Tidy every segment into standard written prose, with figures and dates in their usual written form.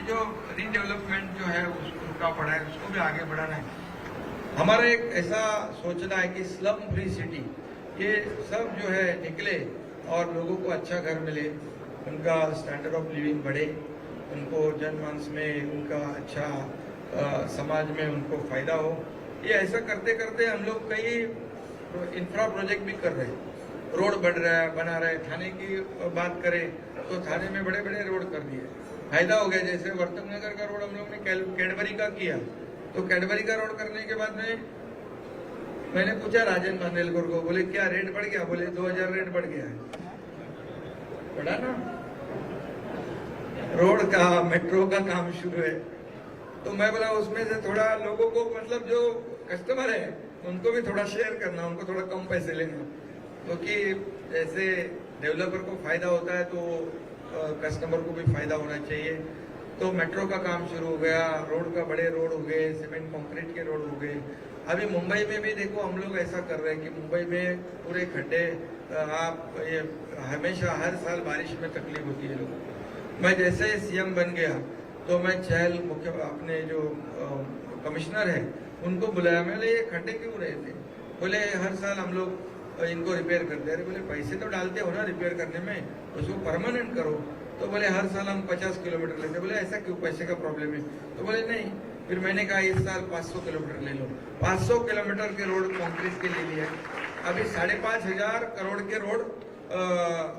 जो रीडेवलपमेंट जो है उसका पड़ा है, उसको भी आगे बढ़ाना है। हमारा एक ऐसा सोचना है कि स्लम फ्री सिटी ये सब जो है निकले और लोगों को अच्छा घर मिले, उनका स्टैंडर्ड ऑफ लिविंग बढ़े, उनको जनमानस में उनका अच्छा समाज में उनको फायदा हो। ये ऐसा करते करते हम लोग कई इंफ्रा प्रोजेक्ट भी कर रहे हैं, रोड बढ़ रहा है, बना रहे हैं। थाने की बात करें तो थाने में बड़े बड़े रोड कर दिए, फायदा हो गया। जैसे वर्तक नगर का रोड हम लोग ने कैडबरी का किया, तो कैडबरी का रोड करने के बाद में मैंने पूछा राजन बांदेलकर को, बोले क्या रेट बढ़ गया? बोले 2000 रेट बढ़ गया है। बढ़ा ना, रोड का मेट्रो का काम शुरू है। तो मैं बोला उसमें से थोड़ा लोगों को, मतलब जो कस्टमर है उनको भी थोड़ा शेयर करना, उनको थोड़ा कम पैसे लेना, क्योंकि जैसे डेवलपर को फायदा होता है तो कस्टमर को भी फायदा होना चाहिए। तो मेट्रो का काम शुरू हो गया, रोड का बड़े रोड हो गए, सीमेंट कंक्रीट के रोड हो गए। अभी मुंबई में भी देखो हम लोग ऐसा कर रहे हैं कि मुंबई में पूरे खड्डे, आप ये हमेशा हर साल बारिश में तकलीफ होती है लोगों को। मैं जैसे सीएम बन गया तो मैं चहल मुख्य अपने जो कमिश्नर है उनको बुलाया, मैंने ये खड्डे क्यों रहे थे? बोले हर साल हम लोग इनको रिपेयर करते हैं। बोले पैसे तो डालते हो ना रिपेयर करने में, उसको परमानेंट करो। तो बोले हर साल हम 50 किलोमीटर लेते। बोले ऐसा क्यों, पैसे का प्रॉब्लम है? तो बोले नहीं। फिर मैंने कहा इस साल 500 किलोमीटर ले लो। 500 किलोमीटर के रोड कंक्रीट के ले लिए। अभी 5,500 करोड़ के रोड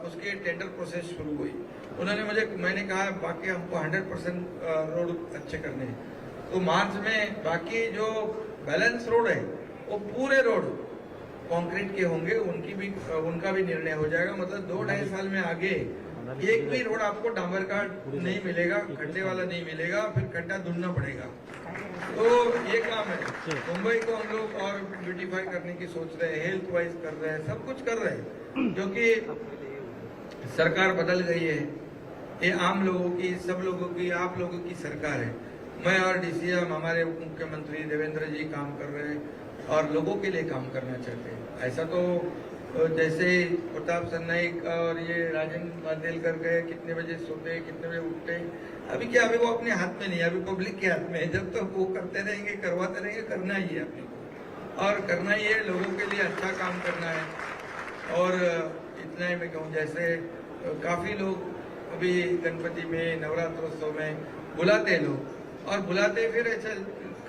उसकी टेंडर प्रोसेस शुरू हुई। उन्होंने मैंने कहा बाकी हमको 100% रोड अच्छे करने हैं। तो मार्च में बाकी जो बैलेंस रोड है वो पूरे रोड कंक्रीट के होंगे, उनका भी निर्णय हो जाएगा। मतलब 2-2.5 साल में आगे एक भी रोड आपको डांबर का नहीं मिलेगा, खड्डे वाला नहीं मिलेगा, फिर खड्डा ढूंढना पड़ेगा। तो ये काम है। मुंबई को हम लोग और ब्यूटीफाई करने की सोच रहे हैं, हेल्थ वाइज कर रहे हैं, सब कुछ कर रहे हैं, क्योंकि सरकार बदल गई है। ये आम लोगों की, सब लोगों की, आप लोगों की सरकार है। मैं और डीसीएम हमारे मुख्यमंत्री देवेंद्र जी काम कर रहे हैं और लोगों के लिए काम करना चाहते हैं। ऐसा तो जैसे प्रताप सरनाइक और ये राजन बांदेलकर गए, कितने बजे सोते, कितने बजे उठते, अभी क्या, अभी वो अपने हाथ में नहीं है, अभी पब्लिक के हाथ में है। जब तक वो करते रहेंगे, करवाते रहेंगे, करना ही है अपने को, और करना ही है, लोगों के लिए अच्छा काम करना है। और इतना ही मैं कहूँ, जैसे काफी लोग अभी गणपति में, नवरात्रोत्सव में बुलाते हैं लोग, और बुलाते फिर ऐसा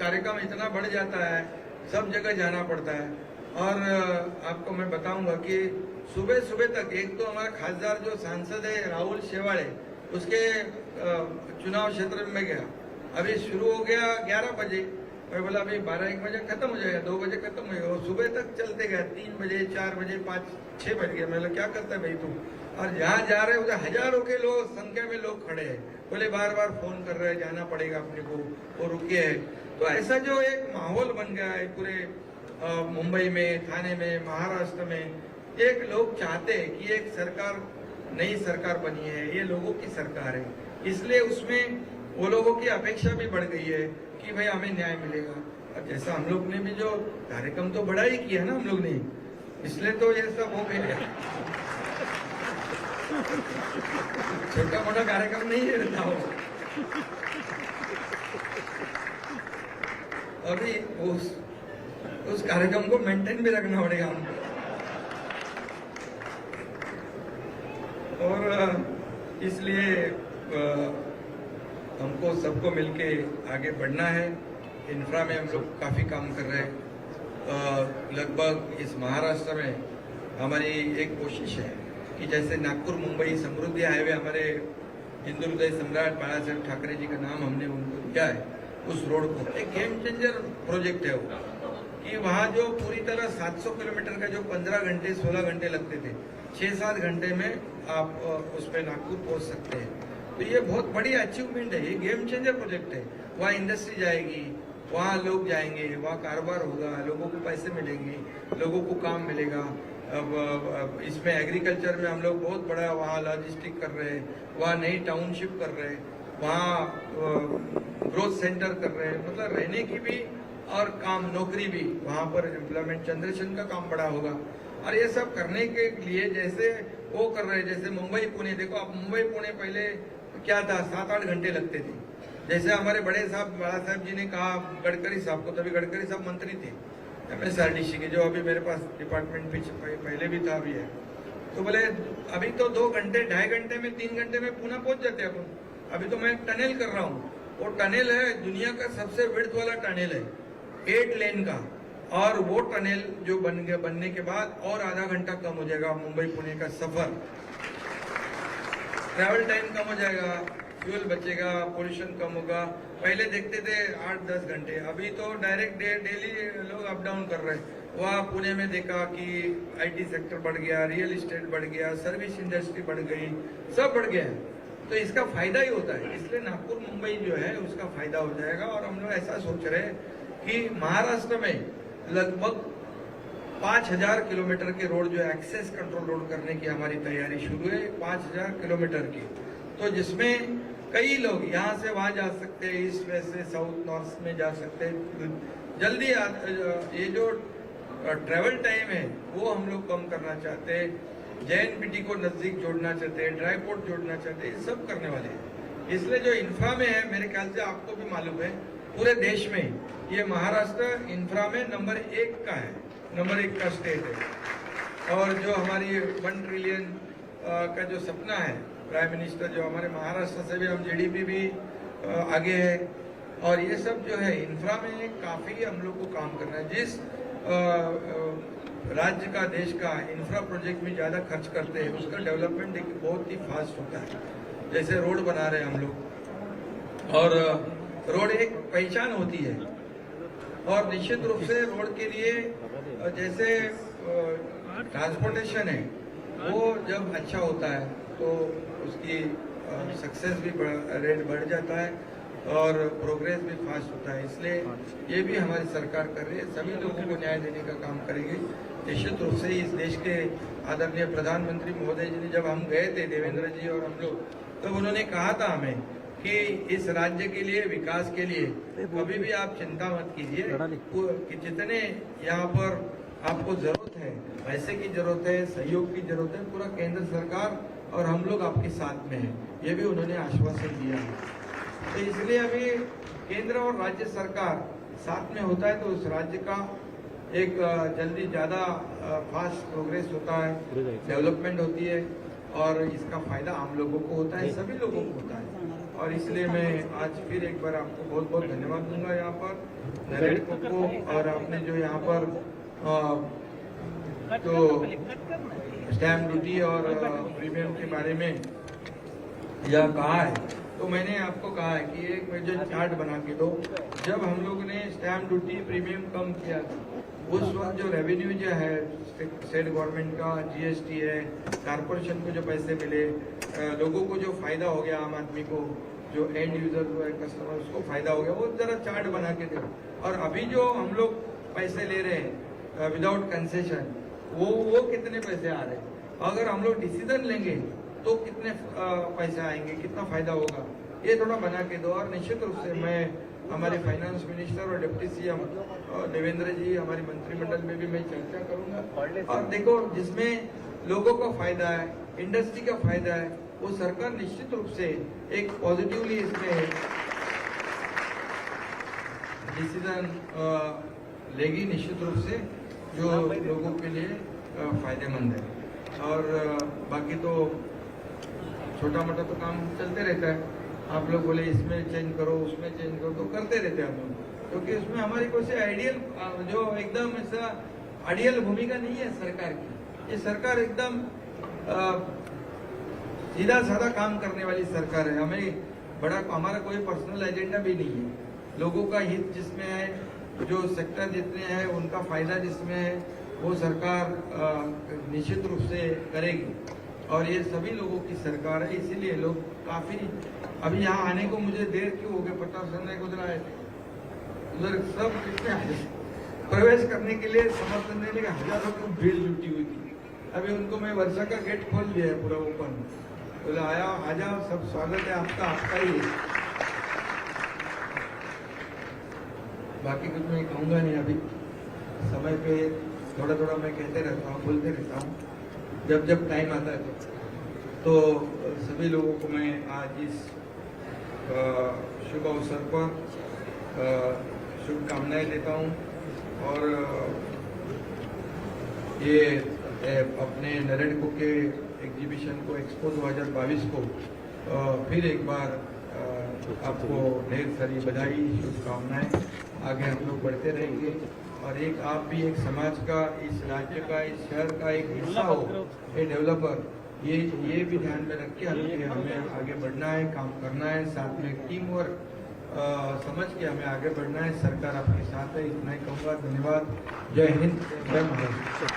कार्यक्रम इतना बढ़ जाता है, सब जगह जाना पड़ता है। और आपको मैं बताऊंगा कि सुबह सुबह तक, एक तो हमारा खासदार जो सांसद है राहुल शेवाड़े, उसके चुनाव क्षेत्र में गया, अभी शुरू हो गया 11 बजे। मैं बोला अभी 12-1 बजे खत्म हो जाएगा, 2 बजे खत्म हो जाएगा। सुबह तक चलते गया, 3 बजे, 4 बजे, 5-6 बज गया। मैं बोला क्या करता है भाई तू? और जहाँ जा रहे उधर हजारों के लोग, संख्या में लोग खड़े हैं। बोले बार बार फोन कर रहे हैं, जाना पड़ेगा अपने को, वो रुके है। तो ऐसा जो एक माहौल बन गया है पूरे मुंबई में, थाने में, महाराष्ट्र में, एक लोग चाहते हैं कि एक सरकार, नई सरकार बनी है, ये लोगों की सरकार है, इसलिए उसमें वो लोगों की अपेक्षा भी बढ़ गई है कि भाई हमें न्याय मिलेगा। और जैसा हम लोग ने भी जो कार्यक्रम तो बड़ा ही किया ना हम लोग ने, इसलिए तो ये सब हो गया। छोटा मोटा कार्यक्रम नहीं रहता हो। अभी उस कार्यक्रम को मेंटेन भी रखना पड़ेगा हमको। और इसलिए हमको सबको मिलके आगे बढ़ना है। इंफ्रा में हम लोग काफ़ी काम कर रहे हैं। लगभग इस महाराष्ट्र में हमारी एक कोशिश है कि जैसे नागपुर मुंबई समृद्धि हाईवे, हमारे हिंदू हृदय सम्राट बाला साहेब ठाकरे जी का नाम हमने उनको दिया है, उस रोड को एक गेम चेंजर प्रोजेक्ट है वो, कि वहाँ जो पूरी तरह 700 किलोमीटर का जो 15 घंटे 16 घंटे लगते थे, 6-7 घंटे में आप उस पर नागपुर पहुँच सकते हैं। तो ये बहुत बड़ी अचीवमेंट है, ये गेम चेंजर प्रोजेक्ट है। वहाँ इंडस्ट्री जाएगी, वहाँ लोग जाएंगे, वहाँ कारोबार होगा, लोगों को पैसे मिलेंगे, लोगों को काम मिलेगा। अब इसमें एग्रीकल्चर में हम लोग बहुत बड़ा वहाँ लॉजिस्टिक कर रहे हैं, वहाँ नई टाउनशिप कर रहे हैं, वहाँ ग्रोथ सेंटर कर रहे हैं, मतलब रहने की भी और काम, नौकरी भी, वहाँ पर एम्प्लॉयमेंट जनरेशन का काम बड़ा होगा। और ये सब करने के लिए जैसे वो कर रहे हैं, जैसे मुंबई पुणे, देखो आप मुंबई पुणे पहले क्या था, 7-8 घंटे लगते थे, जैसे हमारे बड़ा साहब जी ने कहा गडकरी साहब को, तभी गडकरी साहब मंत्री थे MSRDC के, जो अभी मेरे पास डिपार्टमेंट पहले भी था, अभी है। तो बोले अभी तो 2 घंटे 2.5 घंटे में 3 घंटे में पुणे पहुंच जाते हैं अपन। अभी तो मैं टनल कर रहा हूँ, वो टनल है दुनिया का सबसे विड्थ वाला टनल है, 8 लेन का। और वो टनल जो बनने के बाद और आधा घंटा कम हो जाएगा मुंबई पुणे का सफर, ट्रैवल टाइम कम हो जाएगा, फ्यूल बचेगा, पोल्यूशन कम होगा। पहले देखते थे 8-10 घंटे, अभी तो डायरेक्ट डेली लोग अप डाउन कर रहे हैं। वहाँ पुणे में देखा कि IT सेक्टर बढ़ गया, रियल एस्टेट बढ़ गया, सर्विस इंडस्ट्री बढ़ गई, सब बढ़ गया है। तो इसका फायदा ही होता है, इसलिए नागपुर मुंबई जो है उसका फायदा हो जाएगा। और हम लोग ऐसा सोच रहे हैं कि महाराष्ट्र में लगभग 5000 किलोमीटर के रोड जो एक्सेस कंट्रोल रोड करने की हमारी तैयारी शुरू है, 5000 किलोमीटर की। तो जिसमें कई लोग यहाँ से वहाँ जा सकते हैं, ईस्ट वेस्ट से साउथ नॉर्थ में जा सकते हैं जल्दी। ये जो ट्रेवल टाइम है वो हम लोग कम करना चाहते हैं, JNPT को नजदीक जोड़ना चाहते हैं, ड्राई पोर्ट जोड़ना चाहते हैं, सब करने वाले हैं। इसलिए जो इंफ्रा में है, मेरे ख्याल से आपको भी मालूम है, पूरे देश में ये महाराष्ट्र इंफ्रा में नंबर 1 का है, नंबर 1 का स्टेट है। और जो हमारी 1 ट्रिलियन का जो सपना है, प्राइम मिनिस्टर जो हमारे महाराष्ट्र से भी हम GDP भी आगे है। और ये सब जो है इंफ्रा में काफी हम लोग को काम करना है। जिस राज्य का, देश का इंफ्रा प्रोजेक्ट में ज्यादा खर्च करते हैं उसका डेवलपमेंट एक बहुत ही फास्ट होता है। जैसे रोड बना रहे हैं हम लोग, और रोड एक पहचान होती है। और निश्चित रूप से रोड के लिए जैसे ट्रांसपोर्टेशन है वो जब अच्छा होता है तो उसकी सक्सेस भी रेट बढ़ जाता है और प्रोग्रेस भी फास्ट होता है। इसलिए ये भी हमारी सरकार कर रही है, सभी लोगों को न्याय देने का काम करेगी। निश्चित रूप से इस देश के आदरणीय प्रधानमंत्री महोदय जी ने, जब हम गए थे देवेंद्र जी और हम लोग, तो उन्होंने कहा था हमें कि इस राज्य के लिए, विकास के लिए कभी भी आप चिंता मत कीजिए, कि जितने यहाँ पर आपको जरूरत है, पैसे की जरूरत है, सहयोग की जरूरत है, पूरा केंद्र सरकार और हम लोग आपके साथ में हैं। ये भी उन्होंने आश्वासन दिया है। तो इसलिए अभी केंद्र और राज्य सरकार साथ में होता है तो उस राज्य का एक जल्दी ज़्यादा फास्ट प्रोग्रेस होता है, डेवलपमेंट होती है, और इसका फायदा आम लोगों को होता है, सभी लोगों को होता है। और इसलिए मैं आज फिर एक बार आपको बहुत बहुत धन्यवाद दूंगा यहाँ पर नरेंद्र को। और आपने जो यहाँ पर तो स्टैम्प ड्यूटी और प्रीमियम के बारे में यह कहा है, तो मैंने आपको कहा है कि एक मुझे चार्ट बना के दो। जब हम लोग ने स्टैम्प ड्यूटी प्रीमियम कम किया था, उस वक्त जो रेवेन्यू जो है स्टेट गवर्नमेंट का, GST है, कारपोरेशन को जो पैसे मिले, लोगों को जो फायदा हो गया, आम आदमी को, जो एंड यूजर को है, कस्टमर, उसको फायदा हो गया, वो जरा चार्ट बना के दो। और अभी जो हम लोग पैसे ले रहे हैं विदाउट कंसेशन, वो कितने पैसे आ रहे हैं, अगर हम लोग डिसीजन लेंगे तो कितने पैसे आएंगे, कितना फायदा होगा, ये थोड़ा बना के दो। और निश्चित रूप से मैं हमारे फाइनेंस मिनिस्टर और डिप्टी CM देवेंद्र जी, हमारी मंत्रिमंडल में भी मैं चर्चा करूंगा। और देखो, जिसमें लोगों का फायदा है, इंडस्ट्री का फायदा है, वो सरकार निश्चित रूप से एक पॉजिटिवली इसमें डिसीजन लेगी, निश्चित रूप से, जो लोगों के लिए फायदेमंद है। और बाकी तो छोटा मोटा तो काम चलते रहता है। आप लोग बोले इसमें चेंज करो, उसमें चेंज करो, तो करते रहते हैं हम लोग, क्योंकि उसमें हमारी कोई आइडियल, जो एकदम ऐसा आइडियल भूमिका नहीं है सरकार की। ये सरकार एकदम सीधा साधा काम करने वाली सरकार है। हमें बड़ा, हमारा कोई पर्सनल एजेंडा भी नहीं है। लोगों का हित जिसमें है, जो सेक्टर जितने हैं उनका फायदा जिसमें है, वो सरकार निश्चित रूप से करेगी। और ये सभी लोगों की सरकार है, इसीलिए लोग काफी, अभी यहाँ आने को मुझे देर क्यों हो गई, पता चलने को उधर आए थे, उधर सब कितने आए, प्रवेश करने के लिए समर्थन देने के हजारों की भीड़ जुटी हुई थी। अभी उनको मैं वर्षा का गेट खोल दिया है पूरा ओपन, बोला आया, आ जाओ, सब स्वागत है आपका, आपका ही है। बाकी कुछ मैं कहूँगा नहीं, अभी समय पे थोड़ा थोड़ा मैं कहते रहता हूँ, बोलते रहता हूँ, जब जब टाइम आता है। तो सभी लोगों को मैं आज इस शुभ अवसर पर शुभकामनाएं देता हूं और ये अपने नरेंद्र के एग्जीबिशन को एक्सपो 2022 को फिर एक बार आपको ढेर सारी बधाई, शुभकामनाएं। आगे हम लोग बढ़ते रहेंगे और एक आप भी एक समाज का, इस राज्य का, इस शहर का एक हिस्सा हो, ये डेवलपर, ये भी ध्यान में रख के हमें आगे बढ़ना है, काम करना है, साथ में टीम वर्क समझ के हमें आगे बढ़ना है। सरकार आपके साथ है, इतना ही कहूँगा। धन्यवाद। जय हिंद, जय महाराष्ट्र।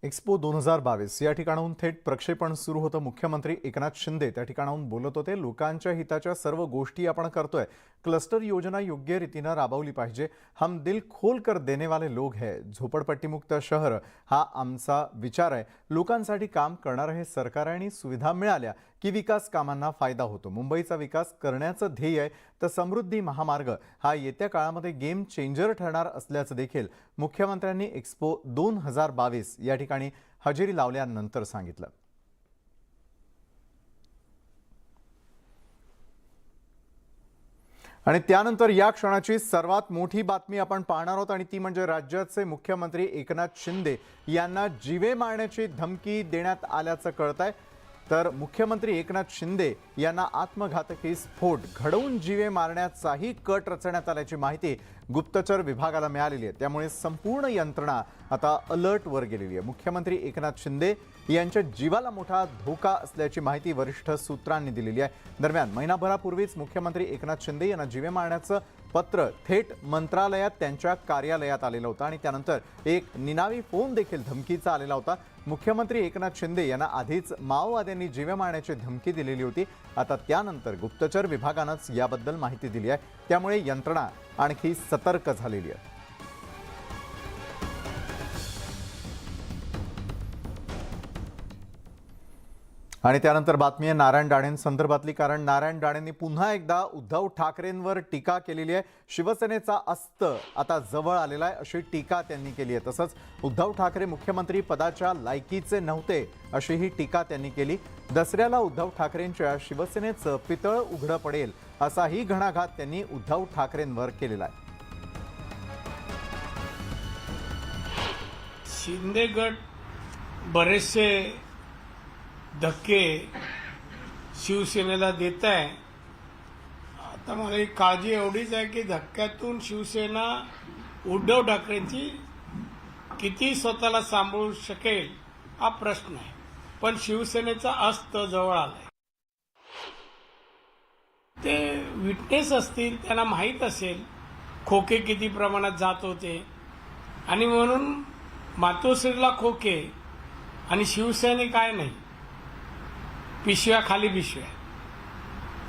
एक्स्पो 2022 या ठिकाणाहून थेट प्रक्षेपण सुरू होतं। मुख्यमंत्री एकनाथ शिंदे त्या ठिकाणाहून बोलत होते। लोकांच्या हिताच्या सर्व गोष्टी आपण करतोय। क्लस्टर योजना योग्य रीतीने राबवली पाहिजे। हम दिल खोल कर देने वाले लोग हैं। झोपडपट्टी मुक्त शहर हा आमचा विचार आहे। लोकांसाठी काम करणारे हे सरकार आहे आणि सुविधा मिळाल्या की विकास कामांना फायदा होतो। मुंबईचा विकास करण्याचं ध्येय आहे तर समृद्धी महामार्ग हा येत्या काळामध्ये गेम चेंजर ठरणार असल्याचं देखील मुख्यमंत्र्यांनी एक्स्पो 2022 या ठिकाणी हजेरी लावल्यानंतर सांगितलं। आणि त्यानंतर या क्षणाची सर्वात मोठी बातमी आपण पाहणार आहोत आणि ती म्हणजे राज्याचे मुख्यमंत्री एकनाथ शिंदे यांना जीवे मारण्याची धमकी देण्यात आल्याचं कळतंय। तर मुख्यमंत्री एकनाथ शिंदे यांना आत्मघातकी स्फोट घडवून जीवे मारण्याचाही कट रचण्यात आल्याची माहिती गुप्तचर विभागाला मिळालेली आहे। त्यामुळे संपूर्ण यंत्रणा आता अलर्टवर गेलेली आहे। मुख्यमंत्री एकनाथ शिंदे यांच्या जीवाला मोठा धोका असल्याची माहिती वरिष्ठ सूत्रांनी दिलेली आहे। दरम्यान महिनाभरापूर्वीच मुख्यमंत्री एकनाथ शिंदे यांना जीवे मारण्याचं पत्र थेट मंत्रालयात त्यांच्या कार्यालयात आलेलं होतं आणि त्यानंतर एक निनावी फोन देखील धमकीचा आलेला होता। मुख्यमंत्री एकनाथ शिंदे यांना आधीच माओवाद्यांनी जीवे मारण्याची धमकी दिलेली होती। आता त्यानंतर गुप्तचर विभागानंच याबद्दल माहिती दिली आहे। त्यामुळे यंत्रणा आणखी सतर्क झालेली आहे। आणि त्यानंतर बातमी आहे नारायण राणेंसंदर्भातली, कारण नारायण राणेंनी पुन्हा एकदा उद्धव ठाकरेंवर टीका केलेली आहे। शिवसेनेचा अस्त आता जवळ आलेला आहे अशी टीका त्यांनी केली आहे। तसंच उद्धव ठाकरे मुख्यमंत्री पदाच्या लायकीचे नव्हते अशीही टीका त्यांनी केली। दसऱ्याला उद्धव ठाकरेंच्या शिवसेनेचं पितळ उघडं पडेल असाही घणाघात त्यांनी उद्धव ठाकरेंवर केलेला आहे। शिंदे गट बरेचसे धक्के शिवसेनेला देत आहे। आता मला एक काळजी एवढीच आहे की धक्क्यातून शिवसेना उद्धव ठाकरेंची किती स्वतःला सांभाळू शकेल हा प्रश्न आहे। पण शिवसेनेचा अस्त जवळ आलाय। ते विटनेस असतील, त्यांना माहीत असेल खोके किती प्रमाणात जात होते आणि म्हणून मातोश्रीला खोके आणि शिवसेने काय नाही, पिशव्या खाली पिशव्या,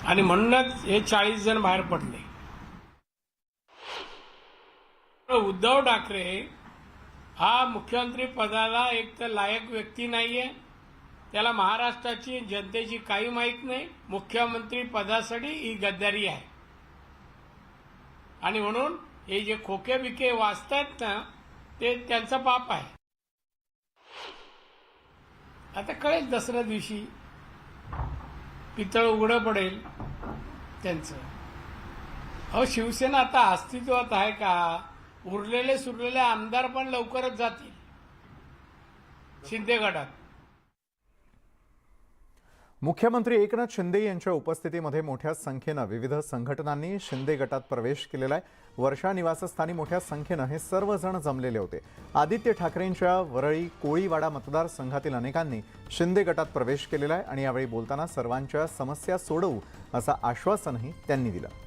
आणि म्हणूनच हे 40 जण बाहेर पडले। उद्धव ठाकरे हा मुख्यमंत्री पदाला एक तर लायक व्यक्ती नाहीये, त्याला महाराष्ट्राची जनतेची काही माहीत नाही। मुख्यमंत्री पदासाठी ही गद्दारी आहे आणि म्हणून हे जे खोके बिके वाचतात ना ते त्यांचं पाप आहे। आता कळेल दसऱ्या दिवशी पितळ उघडं पडेल त्यांचं। अहो शिवसेना आता अस्तित्वात आहे का? उरलेले सुरलेले आमदार पण लवकरच जातील शिंदे गटात। मुख्यमंत्री एकनाथ शिंदे यांच्या उपस्थितीमध्ये मोठ्या संख्येने विविध संघटनांनी शिंदे गटात प्रवेश केलेला आहे। वर्षा निवासस्थानी मोठ्या संख्येने हे सर्वजण जमलेले होते। आदित्य ठाकरेंच्या वरळी कोळीवाडा मतदारसंघातील अनेकांनी शिंदे गटात प्रवेश केलेला आहे आणि यावेळी बोलताना सर्वांच्या समस्या सोडवू असं आश्वासनही त्यांनी दिलं।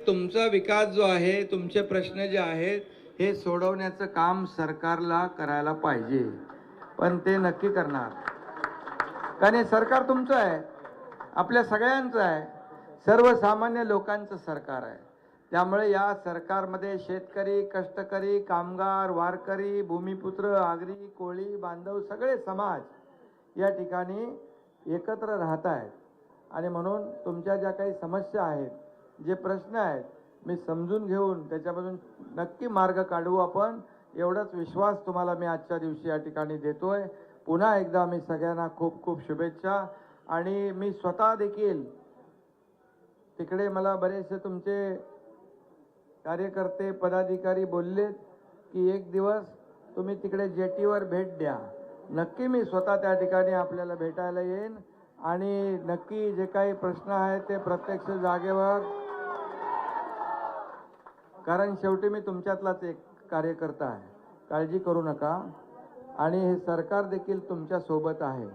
तुमचा विकास जो आहे, तुमचे प्रश्न जे आहेत हे सोडवण्याचं काम सरकारला करायला पाहिजे, पण ते नक्की करणार कारण हे सरकार तुमचं आहे, आपल्या सगळ्यांचं आहे, सर्वसामान्य लोकांचं सरकार आहे। त्यामुळे या सरकारमध्ये शेतकरी, कष्टकरी, कामगार, वारकरी, भूमिपुत्र, आगरी, कोळी बांधव सगळे समाज या ठिकाणी एकत्र राहत आहेत आणि म्हणून तुमच्या ज्या काही समस्या आहेत, जे प्रश्न आहेत, मी समजून घेऊन त्याच्यापासून नक्की मार्ग काढू आपण, एवढाच विश्वास तुम्हाला मी आजच्या दिवशी या ठिकाणी देतोय. पुन्हा एकदा मी सगळ्यांना खूप खूप शुभेच्छा. आणि मी स्वतः देखील तिकडे मला बरेचसे तुमचे कार्यकर्ते पदाधिकारी बोललेत की एक दिवस तुम्ही तिकडे जेटीवर भेट द्या. नक्की मी स्वतः त्या ठिकाणी आपल्याला भेटायला येईन आणि नक्की जे काही प्रश्न आहेत ते प्रत्यक्ष जागेवर, कारण शेवटी मी तुमच्यातलाच एक कार्यकर्ता आहे, काळजी करू नका. आणि हे सरकार देखील तुमच्या सोबत आहे.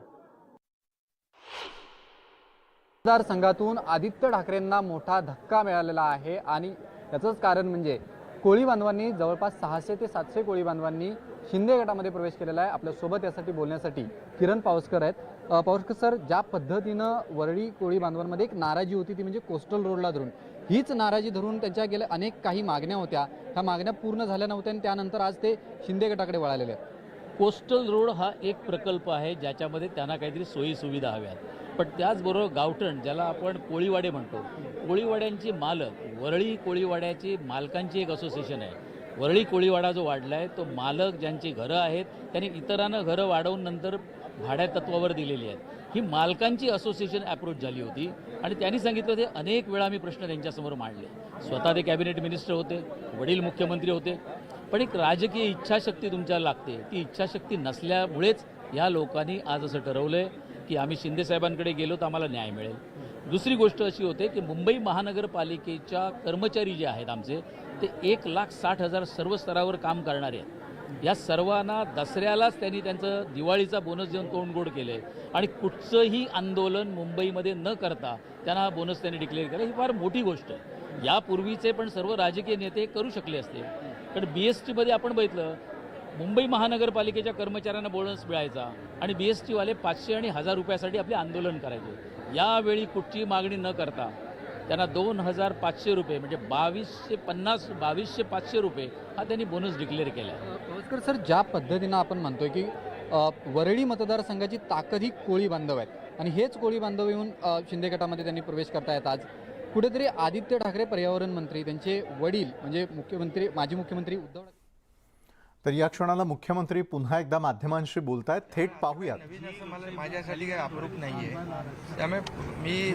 मतदारसंघातून आदित्य ठाकरेंना मोठा धक्का मिळालेला आहे आणि याचंच कारण म्हणजे कोळी बांधवांनी जवळपास 600 ते 700 कोळी बांधवांनी शिंदे गटामध्ये प्रवेश केलेला आहे. आपल्यासोबत यासाठी बोलण्यासाठी किरण पावसकर आहेत. पावसकर सर, ज्या पद्धतीनं वरळी कोळी बांधवांमध्ये एक नाराजी होती ती म्हणजे कोस्टल रोडला धरून, हीच नाराजी धरून त्यांच्या गेल्या अनेक काही मागण्या होत्या, ह्या मागण्या पूर्ण झाल्या नव्हत्या आणि त्यानंतर आज ते शिंदे गटाकडे वळालेले आहेत. कोस्टल रोड हा एक प्रकल्प आहे ज्याच्यामध्ये त्यांना काहीतरी सोयी सुविधा हव्यात, पण त्याचबरोबर गावठण ज्याला आपण कोळीवाडे म्हणतो, कोळीवाड्यांची मालक, वरळी कोळीवाड्याची मालकांची एक असोसिएशन आहे. वरळी कोळीवाडा जो वाढला आहे तो मालक ज्यांची घरं आहेत त्यांनी इतरांना घरं वाढवून नंतर भाड्या तत्वावर दिलेली आहेत. ही मालकांची असोसिएशन अप्रोच झाली होती आणि त्यांनी सांगितलं ते अनेक वेळा मी प्रश्न त्यांच्यासमोर मांडले. स्वतः ते कॅबिनेट मिनिस्टर होते, वडील मुख्यमंत्री होते, पण एक राजकीय इच्छाशक्ती तुमच्याला लागते. ती इच्छाशक्ती नसल्यामुळेच या लोकांनी आज असं ठरवलंय की आम्ही शिंदेसाहेबांकडे गेलो तर आम्हाला न्याय मिळेल. दुसरी गोष्ट अशी होते की मुंबई महानगरपालिकेच्या कर्मचारी जे आहेत आमचे ते 1,60,000 सर्व स्तरावर काम करणारे आहेत. या सर्वांना दसऱ्यालाच त्यांनी त्यांचं दिवाळीचा बोनस देऊन तोंड गोड केलं आहे आणि कुठचंही आंदोलन मुंबईमध्ये न करता त्यांना हा बोनस त्यांनी डिक्लेअर केला. ही फार मोठी गोष्ट आहे. यापूर्वीचे पण सर्व राजकीय नेते करू शकले असते, कारण BSTमध्ये आपण बघितलं मुंबई महानगरपालिकेच्या कर्मचाऱ्यांना बोनस मिळायचा आणि BSTवाले 500 आणि 1000 रुपयासाठी आपले आंदोलन करायचे. यावेळी कुठची मागणी न करता त्यांना 2,500 रुपये म्हणजे 22,500 रुपये हा त्यांनी बोनस डिक्लेअर केला आहे. पावसकर सर, ज्या पद्धतीनं आपण म्हणतोय की वरळी मतदारसंघाची ताकद ही कोळी बांधव आहेत आणि हेच कोळी बांधव येऊन शिंदे गटामध्ये त्यांनी प्रवेश करतायत. आज कुठेतरी आदित्य ठाकरे पर्यावरण मंत्री, त्यांचे वडील म्हणजे मुख्यमंत्री, माजी मुख्यमंत्री उद्धव ठाकरे, तर या क्षणाला मुख्यमंत्री पुन्हा एकदा माध्यमांशी बोलतायत. थेट पाहूयात. नवीन असं मला माझ्यासाठी काही अप्रूप नाही आहे, त्यामुळे मी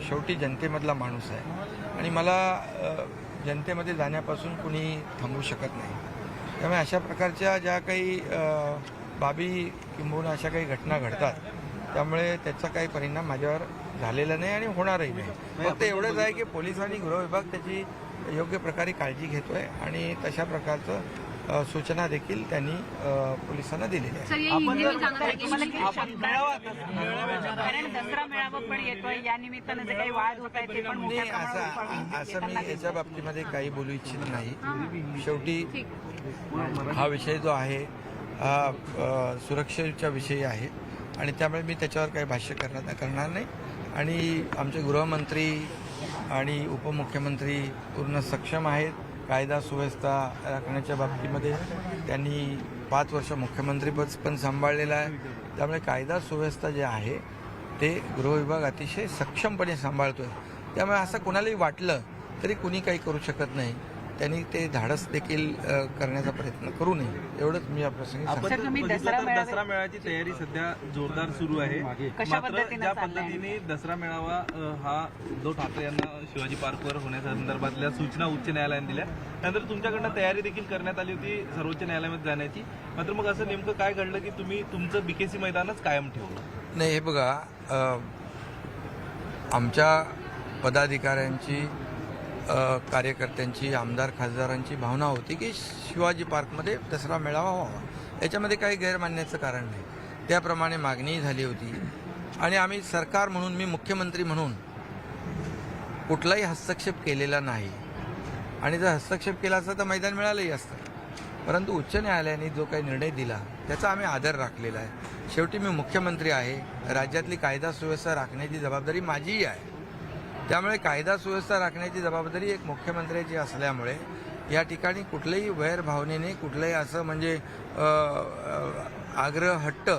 शेवटी जनतेमधला माणूस आहे आणि मला जनतेमध्ये जाण्यापासून कुणी थांबवू शकत नाही. त्यामुळे अशा प्रकारच्या ज्या काही बाबी किंबहुना अशा काही घटना घडतात त्यामुळे त्याचा काही परिणाम माझ्यावर झालेला नाही आणि होणारही नाही. फक्त एवढंच आहे की पोलीस आणि गृह विभाग त्याची योग्य प्रकारे काळजी घेतोय आणि तशा प्रकारचं सूचना देखील त्यांनी पोलिसांना दिलेल्या आहेत. दसरा मेळावा पण येतोय, या निमित्तानं जे काही वाद होत आहेत ते पण मोठ्या प्रमाणावर असं मी याच्या बाबतीमध्ये काही बोलू इच्छित नाही. शेवटी हा विषय जो आहे हा सुरक्षेच्या विषयी आहे आणि त्यामुळे मी त्याच्यावर काही भाष्य करणार नाही. आणि आमचे गृहमंत्री आणि उपमुख्यमंत्री पूर्ण सक्षम आहेत. कायदा सुव्यवस्था राखण्याच्या बाबतीमध्ये त्यांनी 5 वर्ष मुख्यमंत्रीपद पण सांभाळलेलं आहे. त्यामुळे कायदा सुव्यवस्था जे आहे ते गृहविभाग अतिशय सक्षमपणे सांभाळतोय. त्यामुळे असं कोणालाही वाटलं तरी कुणी काही करू शकत नाही. त्यांनी ते धाडस देखील करण्याचा प्रयत्न करू नये, एवढंच मी या प्रसंगी सांगतो. दसरा मेळाव्याची तयारी सध्या जोरदार सुरू आहे. मात्र ज्या पद्धतीने दसरा मेळावा हा उद्धव ठाकरे यांना शिवाजी पार्कवर होण्याच्या संदर्भातल्या सूचना उच्च न्यायालयाने दिल्या, त्यानंतर तुमच्याकडनं तयारी देखील करण्यात आली होती सर्वोच्च न्यायालयामध्ये जाण्याची. मात्र मग असं नेमकं काय घडलं की तुम्ही तुमचं BKC मैदानच कायम ठेवलं? नाही, हे बघा, आमच्या पदाधिकाऱ्यांची, कार्यकर्त्यांची, आमदार खासदारांची भावना होती की शिवाजी पार्कमध्ये दसरा मेळावा व्हावा. याच्यामध्ये काही गैरमान्याचं कारण नाही. त्याप्रमाणे मागणीही झाली होती आणि आम्ही सरकार म्हणून, मी मुख्यमंत्री म्हणून कुठलाही हस्तक्षेप केलेला नाही आणि जर हस्तक्षेप केला असता तर मैदान मिळालंही असतं. परंतु उच्च न्यायालयाने जो काही निर्णय दिला त्याचा आम्ही आदर राखलेला आहे. शेवटी मी मुख्यमंत्री आहे, राज्यातली कायदा सुव्यवस्था राखण्याची जबाबदारी माझीही आहे. त्यामुळे कायदा सुव्यवस्था राखण्याची जबाबदारी एक मुख्यमंत्र्याची असल्यामुळे या ठिकाणी कुठल्याही वैरभावनेने, कुठलंही असं म्हणजे आग्रह हट्ट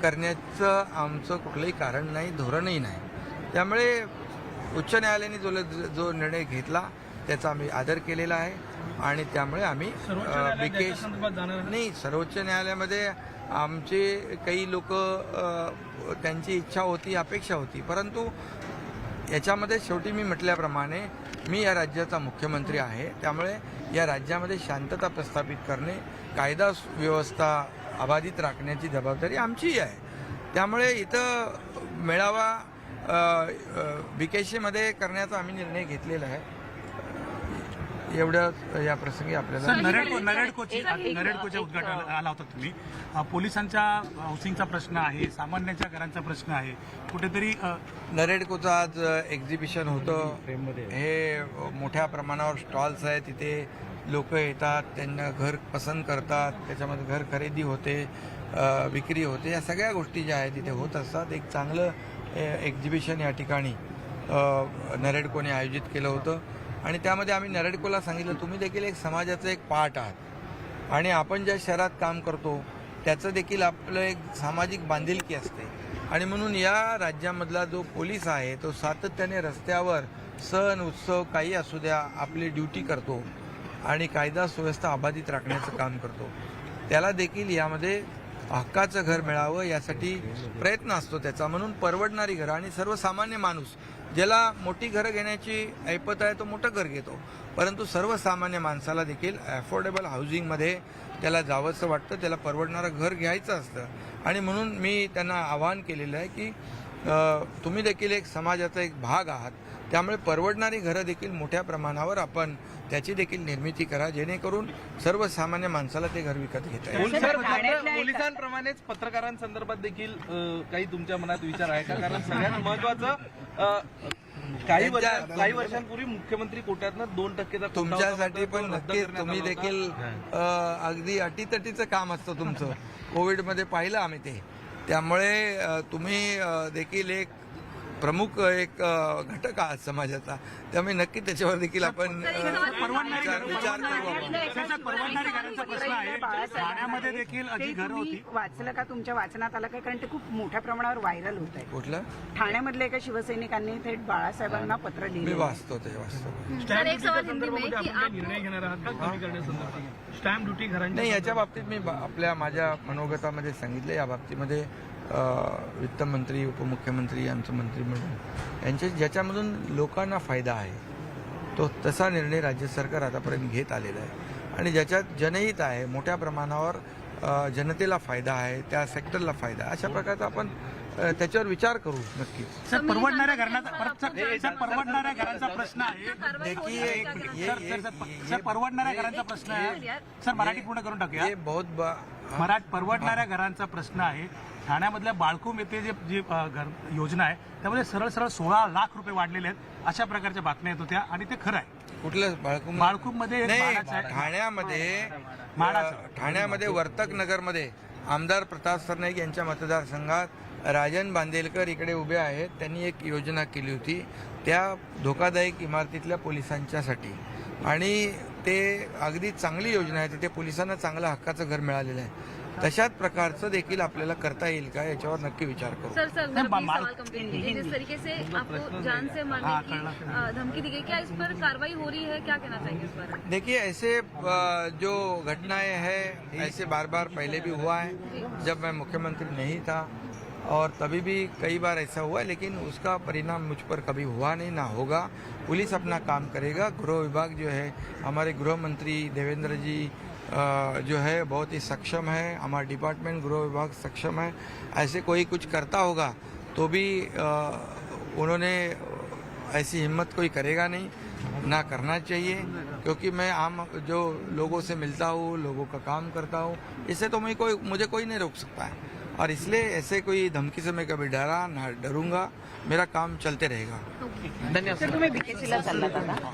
करण्याचं आमचं कुठलंही कारण नाही, धोरणही नाही. त्यामुळे उच्च न्यायालयाने जो निर्णय घेतला त्याचा आम्ही आदर केलेला आहे आणि त्यामुळे आम्ही विकेश नाही, सर्वोच्च न्यायालयामध्ये आमचे काही लोक त्यांची इच्छा होती, अपेक्षा होती, परंतु याच्यामध्ये शेवटी मी म्हटल्याप्रमाणे मी या राज्याचा मुख्यमंत्री आहे, त्यामुळे या राज्यामध्ये शांतता प्रस्थापित करणे, कायदा व्यवस्था अबाधित राखण्याची जबाबदारी आमची आहे. त्यामुळे इथं मेळावा बीकेसीमध्ये करण्याचा आम्ही निर्णय घेतलेला आहे. एवढं या प्रसंगी आपल्याला नरेडकोच्या उद्घाटनाला आला होता तुम्ही. पोलिसांच्या हाऊसिंगचा प्रश्न आहे, सामान्यांच्या घरांचा प्रश्न आहे, कुठेतरी नरेडकोचं आज एक्झिबिशन होतं. हे मोठ्या प्रमाणावर स्टॉल्स आहेत, तिथे लोक येतात, त्यांना घर पसंत करतात, त्याच्यामध्ये घर खरेदी होते, विक्री होते, या सगळ्या गोष्टी ज्या आहेत तिथे होत असतात. एक चांगलं एक्झिबिशन या ठिकाणी नरेडकोने आयोजित केलं होतं आणि त्यामध्ये आम्ही नरेडकोला सांगितलं, तुम्ही देखील एक समाजाचं एक पार्ट आहात आणि आपण ज्या शहरात काम करतो त्याचं देखील आपलं एक सामाजिक बांधिलकी असते आणि म्हणून या राज्यामधला जो पोलीस आहे तो सातत्याने रस्त्यावर सण उत्सव काही असू द्या आपली ड्युटी करतो आणि कायदा सुव्यवस्था अबाधित राखण्याचं काम करतो. त्याला देखील यामध्ये हक्काचं घर मिळावं यासाठी प्रयत्न असतो त्याचा. म्हणून परवडणारी घरं आणि सर्वसामान्य माणूस ज्याला मोठी घरं घेण्याची ऐपत आहे तो मोठं घर घेतो, परंतु सर्वसामान्य माणसाला देखील अफोर्डेबल हाऊसिंगमध्ये त्याला जावंसं वाटतं, त्याला परवडणारं घर घ्यायचं असतं आणि म्हणून मी त्यांना आवाहन केलेलं आहे की तुम्ही देखील एक समाजाचा एक भाग आहात, त्यामुळे परवडणारी घरं देखील मोठ्या प्रमाणावर आपण त्याची देखील निर्मिती करा, जेणेकरून सर्वसामान्य माणसाला ते घर विकत घेता येईल. पोलिसांप्रमाणेच पत्रकारांसंदर्भात देखील काही तुमच्या मनात विचार आहे का? कारण सगळ्यात महत्वाचं काही वर्षांपूर्वी मुख्यमंत्री कोट्यातनं 2% तुमच्यासाठी पण नक्कीच तुम्ही देखील अगदी अटीतटीचं काम असतं तुमचं. कोविडमध्ये पाहिलं आम्ही ते, त्यामुळे तुम्ही देखील एक प्रमुख एक घटक आहात समाजाचा, त्यामुळे नक्की त्याच्यावर देखील आपण विचार करू. परवडणारी घरांचा प्रश्न आहे. ठाण्यामध्ये देखील जी घरं होती, वाचलं का, तुमच्या वाचनात आलं काय? कारण ते खूप मोठ्या प्रमाणावर व्हायरल होत आहे. कुठलं? ठाण्यामधल्या एका शिवसैनिकांनी थेट बाळासाहेबांना पत्र मी लिहिलं. वाचतो ते वाचतो. निर्णय घेणार आहात का कमी करण्यासंदर्भात? स्टॅम्प ड्युटी घरांची नाही, याच्या बाबतीत मी माझ्या मनोगतामध्ये सांगितलं. या बाबतीमध्ये वित्तमंत्री, उपमुख्यमंत्री, आमचं मंत्रिमंडळ यांच्या ज्याच्यामधून लोकांना फायदा आहे तो तसा निर्णय राज्य सरकार आतापर्यंत घेत आलेला आहे आणि ज्याच्यात जनहित आहे, मोठ्या प्रमाणावर जनतेला फायदा आहे, त्या सेक्टरला फायदा आहे, अशा प्रकारचा आपण त्याच्यावर विचार करू नक्कीच. सर, परवडणाऱ्या घरांचा प्रश्न आहे. सर, परवडणाऱ्या घरांचा प्रश्न आहे. सर, मराठी पूर्ण करून टाकूया. परवडणाऱ्या घरांचा प्रश्न आहे. ठाण्यामधल्या बाळकूम येथे जी योजना आहे त्यामध्ये सरळ 16 लाख रुपये वाढलेले आहेत, अशा प्रकारच्या बातम्या येत होत्या आणि ते खरं आहे. कुठलं बाळकूम मध्ये ठाण्यामध्ये वर्तक नगरमध्ये आमदार प्रताप सरनाईक यांच्या मतदारसंघात राजन बांदेलकर इकडे उभे आहेत. त्यांनी एक योजना केली होती त्या धोकादायक इमारतीतल्या पोलिसांच्यासाठी आणि ते अगदी चांगली योजना आहे. तिथे पोलिसांना चांगलं हक्काचं घर मिळालेलं आहे. तशाच प्रकारचं देखील आपल्याला करता येईल का याच्यावर नक्की विचार करू. सर, सवाल कंप्लेंट की जिस तरीके से आपको जान से मारने की धमकी दी गई, क्या इस पर कार्रवाई हो रही है? क्या कहना चाहिए इस बारे में? देखिए, ऐसे जो घटनाएं हैं ऐसे बार बार पहले भी हुआ है. जब मैं मुख्यमंत्री नहीं था और तभी भी कई बार ऐसा हुआ, लेकिन उसका परिणाम मुझ पर कभी हुआ नहीं, ना होगा. पुलिस अपना काम करेगा. गृह विभाग जो है, हमारे गृह मंत्री देवेंद्र जी जो है बहुत ही सक्षम है. हमारा डिपार्टमेंट गृह विभाग सक्षम है. ऐसे कोई कुछ करता होगा तो भी उन्होंने ऐसी हिम्मत कोई करेगा नहीं, ना करना चाहिए, क्योंकि मैं आम जो लोगों से मिलता हूँ, लोगों का काम करता हूँ, इससे तो मुझे कोई नहीं रोक सकता है. और इसलिए ऐसे कोई धमकी से मैं कभी डरा ना डरूंगा. मेरा काम चलते रहेगा. धन्यवाद. तुम्ही बीकेसीला चाललात आता?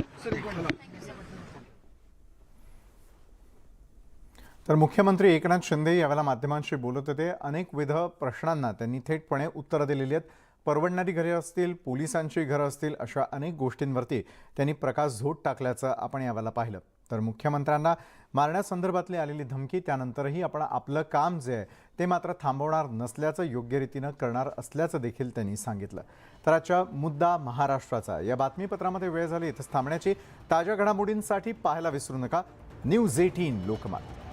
तर मुख्यमंत्री एकनाथ शिंदे यावेळेला माध्यमांशी बोलत होते. अनेकविध प्रश्नांना त्यांनी थेटपणे उत्तरं दिलेली आहेत. परवडणारी घरे असतील, पोलिसांची घरं असतील, अशा अनेक गोष्टींवरती त्यांनी प्रकाशझोत टाकल्याचं आपण यावेळेला पाहिलं. तर मुख्यमंत्र्यांना मारण्यासंदर्भातली आलेली धमकी त्यानंतरही आपण आपलं काम जे आहे ते मात्र थांबवणार नसल्याचं योग्य रीतीनं करणार असल्याचं देखील त्यांनी सांगितलं. तर आजच्या मुद्दा महाराष्ट्राचा या बातमीपत्रामध्ये वेळ झाली इथंच थांबण्याची. ताज्या घडामोडींसाठी पाहायला विसरू नका न्यूज 18 लोकमत.